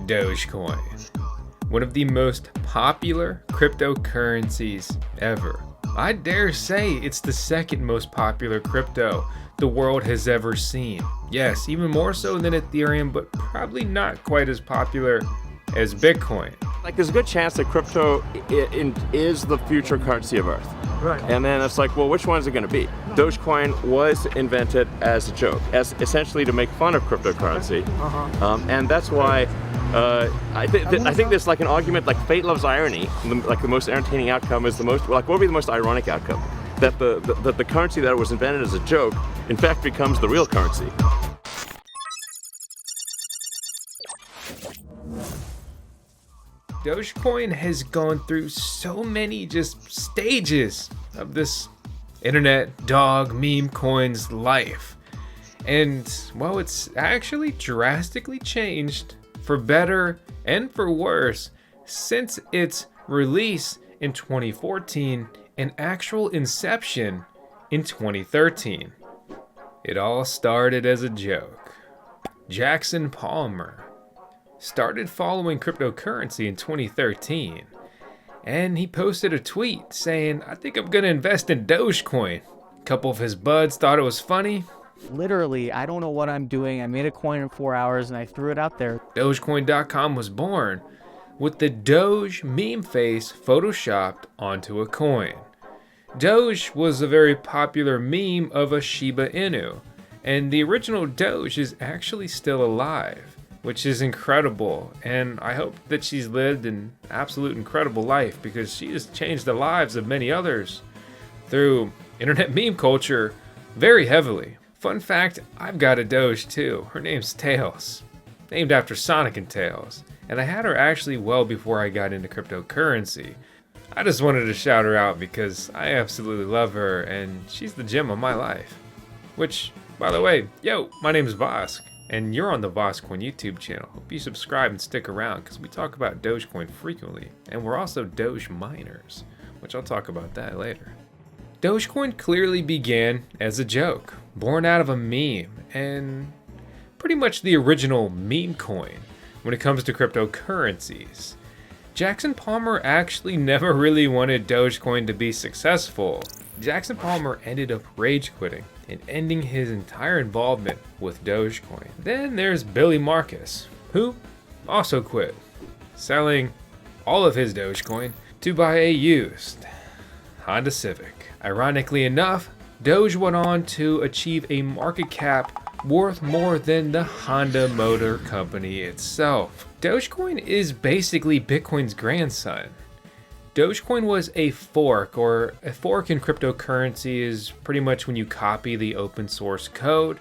Dogecoin, one of the most popular cryptocurrencies ever. I dare say it's the second most popular crypto the world has ever seen. Yes, even more so than Ethereum, but probably not quite as popular as Bitcoin. Like, there's a good chance that crypto is the future currency of Earth. Right. And then it's like, well, which one is it going to be? Dogecoin was invented as a joke, as essentially to make fun of cryptocurrency. And that's why I think there's like an argument, like fate loves irony. Like the most entertaining outcome is the most, like, what would be the most ironic outcome? That the currency that was invented as a joke, in fact, becomes the real currency. Dogecoin has gone through so many just stages of this internet dog meme coin's life. And well, it's actually drastically changed for better and for worse since its release in 2014 and actual inception in 2013. It all started as a joke. Jackson Palmer started following cryptocurrency in 2013, and he posted a tweet saying, "I think I'm gonna invest in Dogecoin." A couple of his buds thought it was funny. Literally, I don't know what I'm doing. I made a coin in 4 hours and I threw it out there. Dogecoin.com was born with the Doge meme face photoshopped onto a coin. Doge was a very popular meme of a Shiba Inu, and the original Doge is actually still alive, which is incredible, and I hope that she's lived an absolute incredible life because she has changed the lives of many others through internet meme culture very heavily. Fun fact, I've got a Doge too. Her name's Tails, named after Sonic and Tails, and I had her actually well before I got into cryptocurrency. I just wanted to shout her out because I absolutely love her and she's the gem of my life. Which, by the way, yo, my name is Vosk, and you're on the VoskCoin YouTube channel. Hope you subscribe and stick around because we talk about Dogecoin frequently, and we're also Doge miners, which I'll talk about that later. Dogecoin clearly began as a joke, born out of a meme, and pretty much the original meme coin when it comes to cryptocurrencies. Jackson Palmer actually never really wanted Dogecoin to be successful. Jackson Palmer ended up rage quitting and ending his entire involvement with Dogecoin. Then there's Billy Marcus, who also quit, selling all of his Dogecoin to buy a used Honda Civic. Ironically enough, Doge went on to achieve a market cap worth more than the Honda Motor Company itself. Dogecoin is basically Bitcoin's grandson. Dogecoin was a fork, or a fork in cryptocurrency is pretty much when you copy the open source code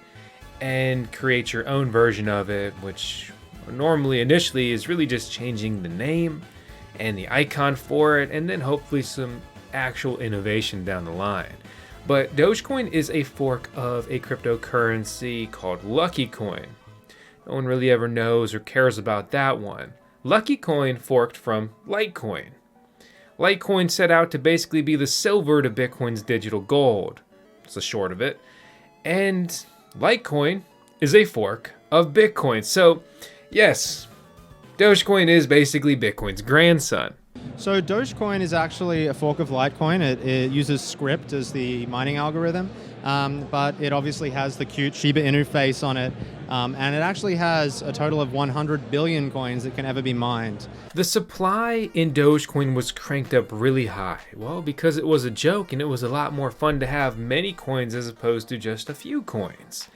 and create your own version of it, which normally initially is really just changing the name and the icon for it, and then hopefully some actual innovation down the line. But Dogecoin is a fork of a cryptocurrency called Lucky Coin. No one really ever knows or cares about that one. Lucky Coin forked from Litecoin. Litecoin set out to basically be the silver to Bitcoin's digital gold. It's the short of it. And Litecoin is a fork of Bitcoin. So, yes, Dogecoin is basically Bitcoin's grandson. So Dogecoin is actually a fork of Litecoin. It uses Script as the mining algorithm, but it obviously has the cute Shiba Inu face on it, and it actually has a total of 100 billion coins that can ever be mined. The supply in Dogecoin was cranked up really high. Well, because it was a joke and it was a lot more fun to have many coins as opposed to just a few coins.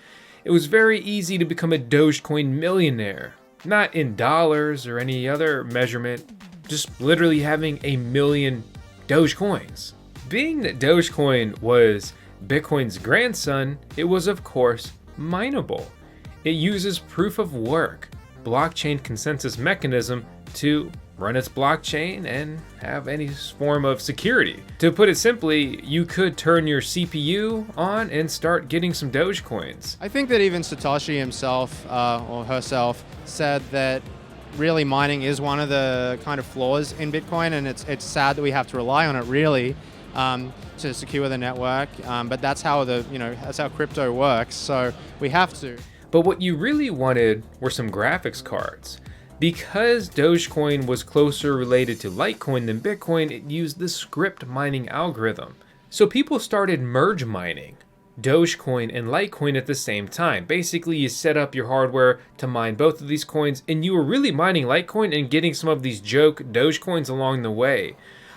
It was very easy to become a Dogecoin millionaire, not in dollars or any other measurement, just literally having 1 million Dogecoins. Being that Dogecoin was Bitcoin's grandson, it was of course mineable. It uses proof of work, blockchain consensus mechanism to run its blockchain and have any form of security. To put it simply, you could turn your CPU on and start getting some Dogecoins. I think that even Satoshi himself or herself said that really mining is one of the kind of flaws in Bitcoin, and it's sad that we have to rely on it really to secure the network. But that's how that's how crypto works. So we have to. But what you really wanted were some graphics cards. Because Dogecoin was closer related to Litecoin than Bitcoin, it used the script mining algorithm. So people started merge mining Dogecoin and Litecoin at the same time. Basically, you set up your hardware to mine both of these coins, and you were really mining Litecoin and getting some of these joke Dogecoins along the way.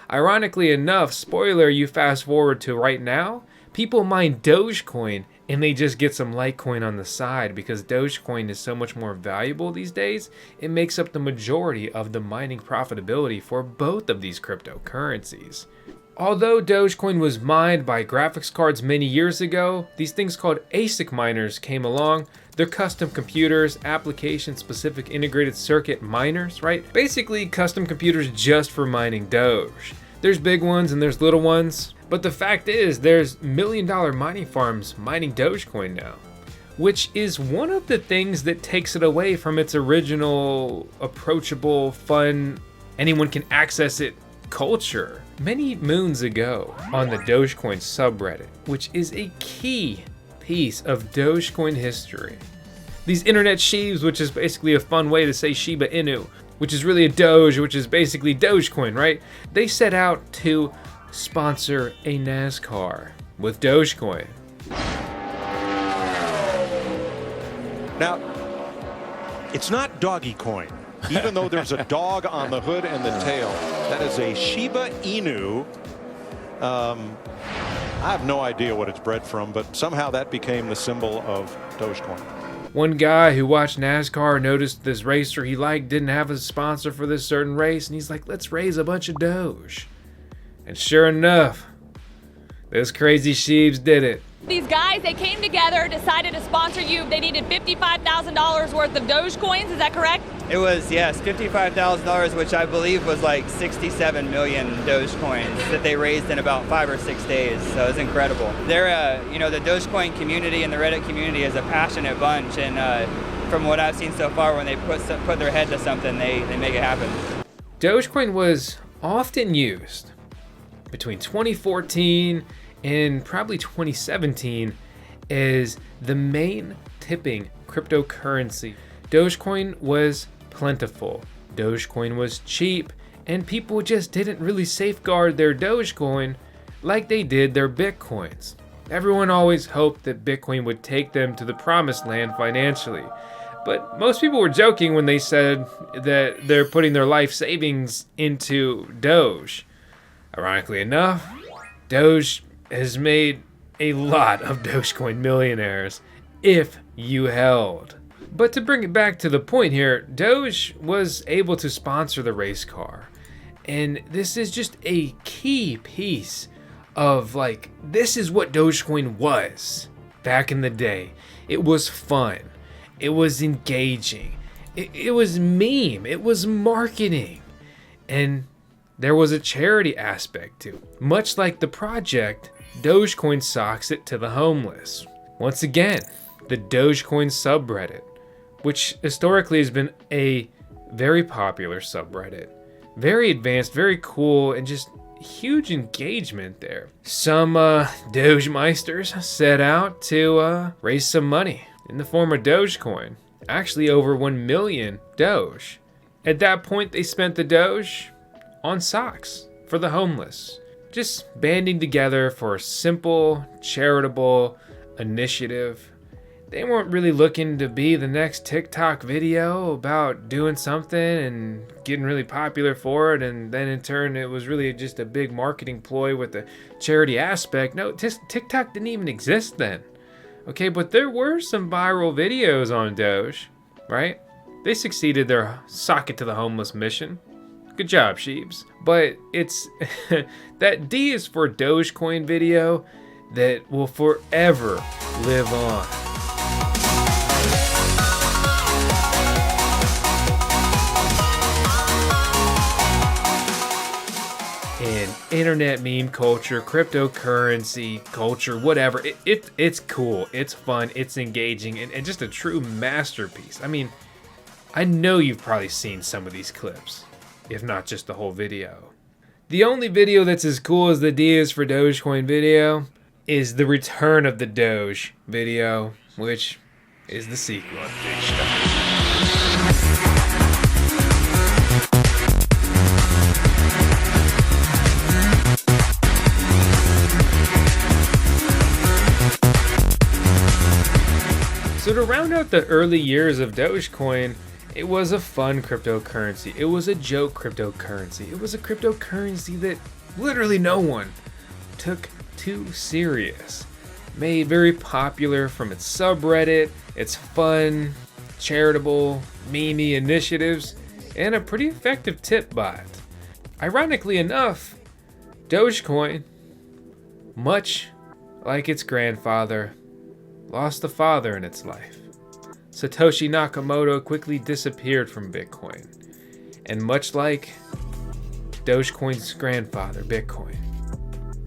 Ironically enough, spoiler, you fast forward to right now, people mine Dogecoin and they just get some Litecoin on the side because Dogecoin is so much more valuable these days. It makes up the majority of the mining profitability for both of these cryptocurrencies. Although Dogecoin was mined by graphics cards many years ago, these things called ASIC miners came along. They're custom computers, application-specific integrated circuit miners, right? Basically, custom computers just for mining Doge. There's big ones and there's little ones, but the fact is there's million-dollar mining farms mining Dogecoin now, which is one of the things that takes it away from its original approachable, fun, anyone can access it culture. Many moons ago on the Dogecoin subreddit, which is a key piece of Dogecoin history. These internet sheaves, which is basically a fun way to say Shiba Inu, which is really a Doge, which is basically Dogecoin, right? They set out to sponsor a Nascar with Dogecoin. Now, it's not Dogecoin, even though there's a dog on the hood and the tail. That is a Shiba Inu. I have no idea what it's bred from, but somehow that became the symbol of Dogecoin. One guy who watched NASCAR noticed this racer he liked didn't have a sponsor for this certain race, and he's like, let's raise a bunch of Doge. And sure enough, those crazy sheaves did it. These guys, they came together, decided to sponsor you. They needed $55,000 worth of Dogecoins, is that correct? It was, yes, $55,000, which I believe was like 67 million Dogecoins that they raised in about 5 or 6 days. So it's incredible. They're, the Dogecoin community and the Reddit community is a passionate bunch, and from what I've seen so far, when they put their head to something, they make it happen. Dogecoin was often used between 2014 and probably 2017 as the main tipping cryptocurrency. Dogecoin was plentiful, Dogecoin was cheap, and people just didn't really safeguard their Dogecoin like they did their Bitcoins. Everyone always hoped that Bitcoin would take them to the promised land financially, but most people were joking when they said that they're putting their life savings into Doge. Ironically enough, Doge has made a lot of Dogecoin millionaires if you held. But to bring it back to the point here, Doge was able to sponsor the race car. And this is just a key piece of this is what Dogecoin was back in the day. It was fun. It was engaging. It was meme. It was marketing. And there was a charity aspect to it. Much like the project, Dogecoin socks it to the homeless. Once again, the Dogecoin subreddit, which historically has been a very popular subreddit. Very advanced, very cool, and just huge engagement there. Some Dogemeisters set out to raise some money in the form of Dogecoin. Actually over 1 million Doge. At that point, they spent the Doge on socks for the homeless. Just banding together for a simple, charitable initiative. They weren't really looking to be the next TikTok video about doing something and getting really popular for it, and then in turn it was really just a big marketing ploy with the charity aspect. No, TikTok didn't even exist then. Okay, but there were some viral videos on Doge, right? They succeeded their sock it to the homeless mission. Good job, sheeps. But it's that D is for Dogecoin video that will forever live on. In internet meme culture, cryptocurrency culture, whatever, it's cool, it's fun, it's engaging, and just a true masterpiece. I mean, I know you've probably seen some of these clips, if not just the whole video. The only video that's as cool as the D is for Dogecoin video is the return of the Doge video, which is the sequel. to round out the early years of Dogecoin, it was a fun cryptocurrency. It was a joke cryptocurrency. It was a cryptocurrency that literally no one took too serious. Made very popular from its subreddit, its fun, charitable, memey initiatives, and a pretty effective tip bot. Ironically enough, Dogecoin, much like its grandfather, lost a father in its life. Satoshi Nakamoto quickly disappeared from Bitcoin. And much like Dogecoin's grandfather, Bitcoin,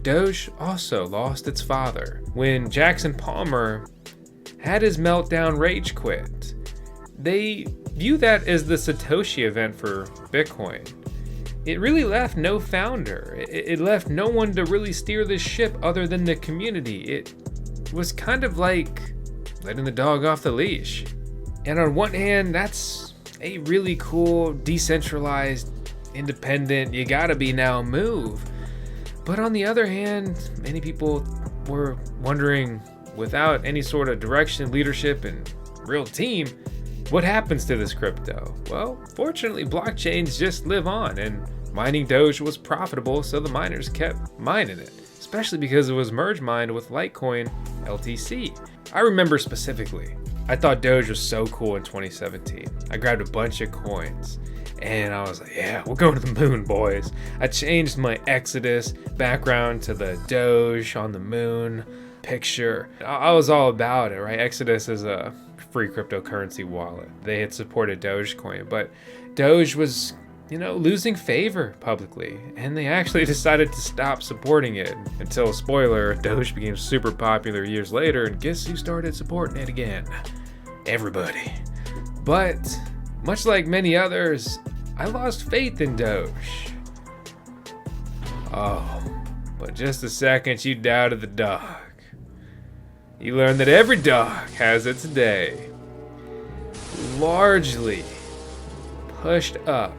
Doge also lost its father when Jackson Palmer had his meltdown rage quit. They view that as the Satoshi event for Bitcoin. It really left no founder. It left no one to really steer this ship other than the community. It was kind of like letting the dog off the leash. And on one hand, that's a really cool, decentralized, independent, you gotta be now move. But on the other hand, many people were wondering, without any sort of direction, leadership, and real team, what happens to this crypto? Well, fortunately, blockchains just live on, and mining Doge was profitable, so the miners kept mining it, especially because it was merge mined with Litecoin LTC. I remember specifically, I thought Doge was so cool in 2017. I grabbed a bunch of coins, and I was like, yeah, we're going to the moon, boys. I changed my Exodus background to the Doge on the moon picture. I was all about it, right? Exodus is a free cryptocurrency wallet. They had supported Dogecoin, but Doge was, losing favor publicly, and they actually decided to stop supporting it until, spoiler, Doge became super popular years later, and guess who started supporting it again? Everybody. But much like many others, I lost faith in Doge. Oh, but just the second you doubted the dog, you learn that every dog has its day. Largely pushed up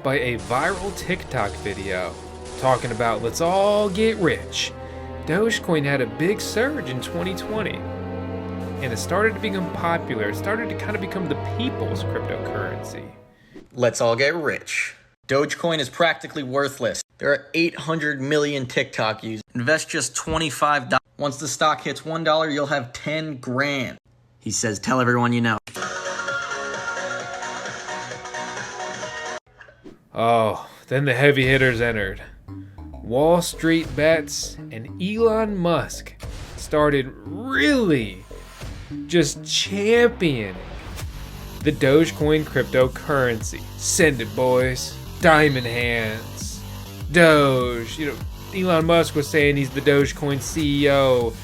by a viral TikTok video talking about let's all get rich, Dogecoin had a big surge in 2020. And it started to become popular. It started to kind of become the people's cryptocurrency. Let's all get rich. Dogecoin is practically worthless. There are 800 million TikTok users. Invest just $25. Once the stock hits $1, you'll have 10 grand. He says, tell everyone you know. Oh, then the heavy hitters entered. Wallstreetbets and Elon Musk started really just championing the Dogecoin cryptocurrency. Send it, boys. Diamond hands. Doge. Elon Musk was saying he's the Dogecoin CEO.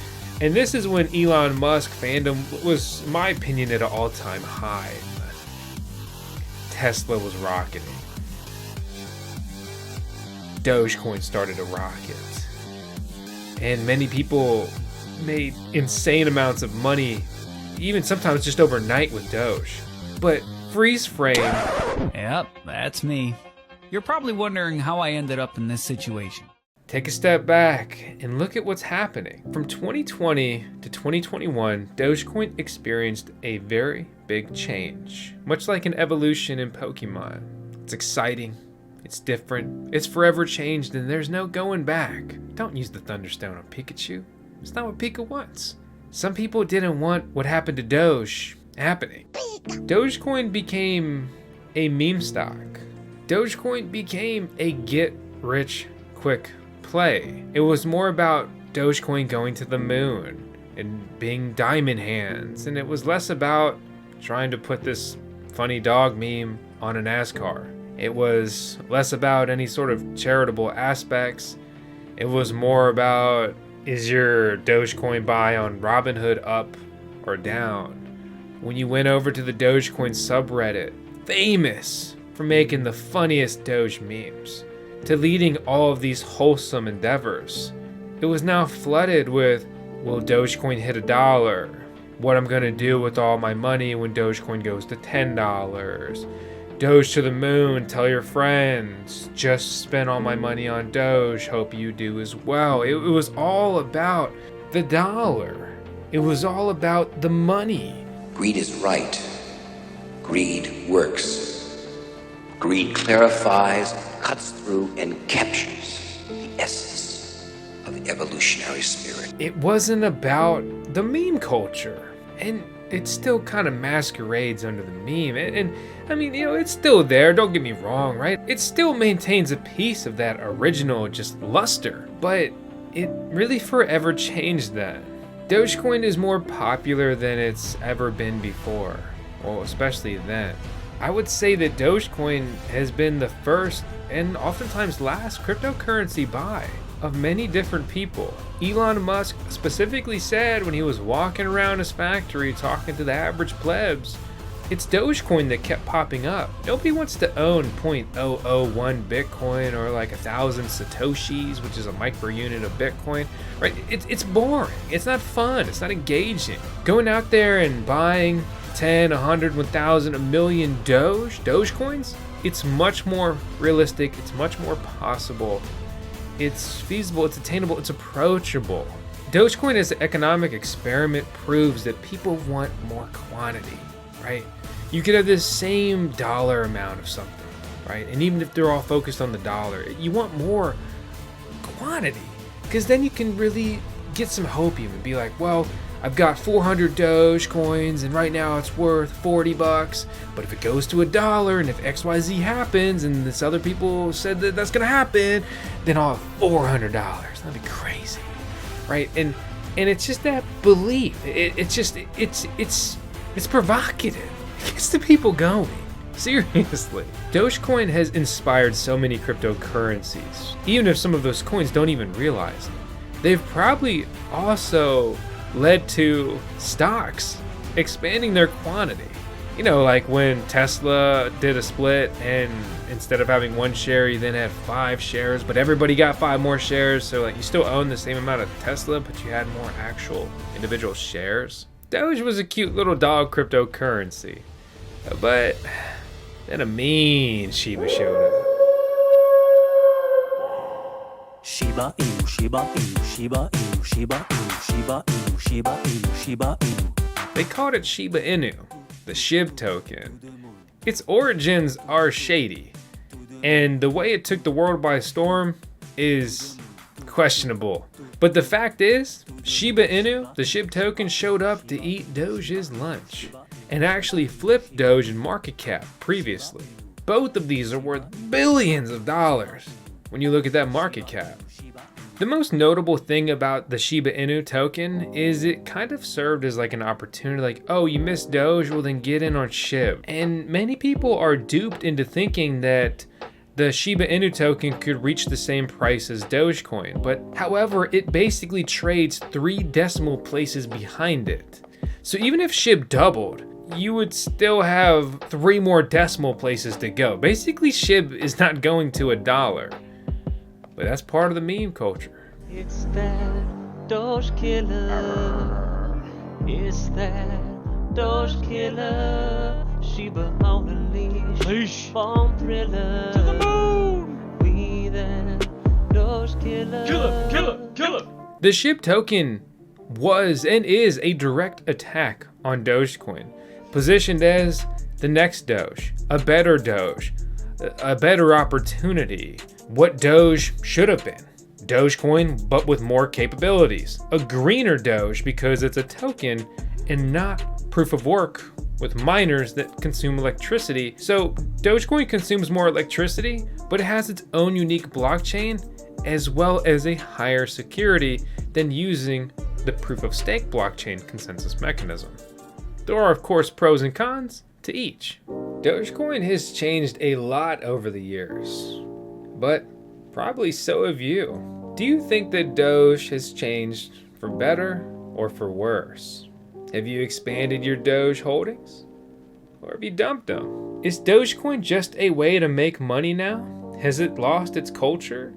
And this is when Elon Musk fandom was, in my opinion, at an all-time high. Tesla was rocketing. Dogecoin started to rocket. And many people made insane amounts of money, even sometimes just overnight with Doge. But freeze frame. Yep, that's me. You're probably wondering how I ended up in this situation. Take a step back and look at what's happening. From 2020 to 2021, Dogecoin experienced a very big change, much like an evolution in Pokemon. It's exciting, it's different, it's forever changed, and there's no going back. Don't use the Thunderstone on Pikachu. It's not what Pika wants. Some people didn't want what happened to Doge happening. Dogecoin became a meme stock. Dogecoin became a get-rich-quick play. It was more about Dogecoin going to the moon and being diamond hands, and it was less about trying to put this funny dog meme on a NASCAR. It was less about any sort of charitable aspects. It was more about, is your Dogecoin buy on Robinhood up or down? When you went over to the Dogecoin subreddit, famous for making the funniest Doge memes, to leading all of these wholesome endeavors, it was now flooded with, will Dogecoin hit $1? What I'm gonna do with all my money when Dogecoin goes to $10? Doge to the moon, tell your friends, just spent all my money on Doge, hope you do as well. It was all about the dollar. It was all about the money. Greed is right. Greed works. Greed clarifies, cuts through, and captures the essence of the evolutionary spirit. It wasn't about the meme culture. And it still kind of masquerades under the meme. And I mean, you know, it's still there, don't get me wrong, right? It still maintains a piece of that original just luster. But it really forever changed that. Dogecoin is more popular than it's ever been before. Well, especially then. I would say that Dogecoin has been the first and oftentimes last cryptocurrency buy of many different people. Elon Musk specifically said when he was walking around his factory talking to the average plebs, it's Dogecoin that kept popping up. Nobody wants to own 0.001 Bitcoin or like 1,000 Satoshis, which is a micro unit of Bitcoin, right? It's boring. It's not fun. It's not engaging. Going out there and buying 10, 100, 1,000, a million Dogecoins, it's much more realistic. It's much more possible. It's feasible, it's attainable, it's approachable. Dogecoin as an economic experiment proves that people want more quantity, right? You could have this same dollar amount of something, right? And even if they're all focused on the dollar, you want more quantity, because then you can really get some hope even. Be like, well, I've got 400 Dogecoins and right now it's worth $40, but if it goes to $1 and if XYZ happens and this other people said that that's gonna happen, then I'll have $400. That'd be crazy, right? And it's just that belief. It's provocative. It gets the people going. Seriously. Dogecoin has inspired so many cryptocurrencies, even if some of those coins don't even realize it. They've probably also led to stocks expanding their quantity. You know, like when Tesla did a split and instead of having one share, you then had 5 shares, but everybody got 5 more shares. So like you still own the same amount of Tesla, but you had more actual individual shares. Doge was a cute little dog cryptocurrency, but then a mean Shiba showed up. Shiba Inu, Shiba Inu, Shiba Inu, Shiba Inu, Shiba Inu, Shiba Inu, Shiba Inu. They called it Shiba Inu, the SHIB token. Its origins are shady, and the way it took the world by storm is questionable. But the fact is, Shiba Inu, the SHIB token, showed up to eat Doge's lunch, and actually flipped Doge in market cap previously. Both of these are worth billions of dollars when you look at that market cap. The most notable thing about the Shiba Inu token is it kind of served as like an opportunity, like, oh, you missed Doge, well then get in on SHIB. And many people are duped into thinking that the Shiba Inu token could reach the same price as Dogecoin, but however, it basically trades 3 decimal places behind it. So even if SHIB doubled, you would still have 3 more decimal places to go. Basically, SHIB is not going to $1. But that's part of the meme culture. It's that Doge killer. It's that Doge killer. Shiba on a leash. Bomb thriller. To the moon. We that Doge killer. Killer. The SHIB token was and is a direct attack on Dogecoin, positioned as the next Doge, a better Doge, a better opportunity. What Doge should have been. Dogecoin, but with more capabilities. A greener Doge because it's a token and not proof of work with miners that consume electricity. So Dogecoin consumes more electricity, but it has its own unique blockchain as well as a higher security than using the proof of stake blockchain consensus mechanism. There are of course pros and cons to each. Dogecoin has changed a lot over the years, but probably so have you. Do you think that Doge has changed for better or for worse? Have you expanded your Doge holdings? Or have you dumped them? Is Dogecoin just a way to make money now? Has it lost its culture?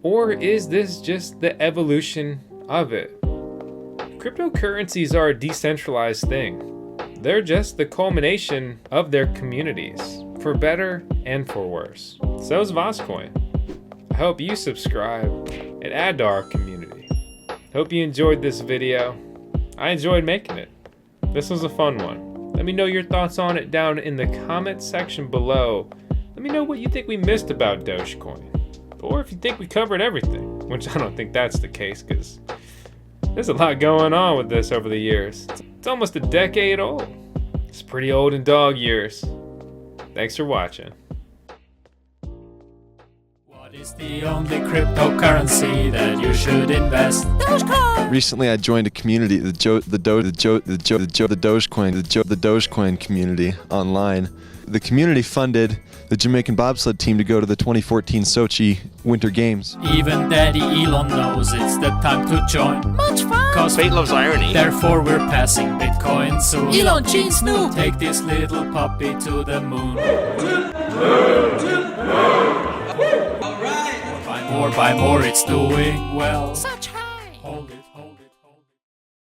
Or is this just the evolution of it? Cryptocurrencies are a decentralized thing. They're just the culmination of their communities, for better and for worse. So is VoskCoin. I hope you subscribe and add to our community. Hope you enjoyed this video. I enjoyed making it. This was a fun one. Let me know your thoughts on it down in the comment section below. Let me know what you think we missed about Dogecoin. Or if you think we covered everything, which I don't think that's the case, because there's a lot going on with this over the years. It's almost a decade old. It's pretty old in dog years. Thanks for watching. What is the only cryptocurrency that you should invest? Dogecoin! Recently, I joined a community, the Dogecoin community online. The community funded the Jamaican bobsled team to go to the 2014 Sochi Winter Games. Even Daddy Elon knows it's the time to join. Much fun! Cause fate loves irony. Therefore we're passing Bitcoin soon. Elon, Gene, Snoop! Take this little puppy to the moon. Or by more, it's doing well. Such high! Hold it, hold it.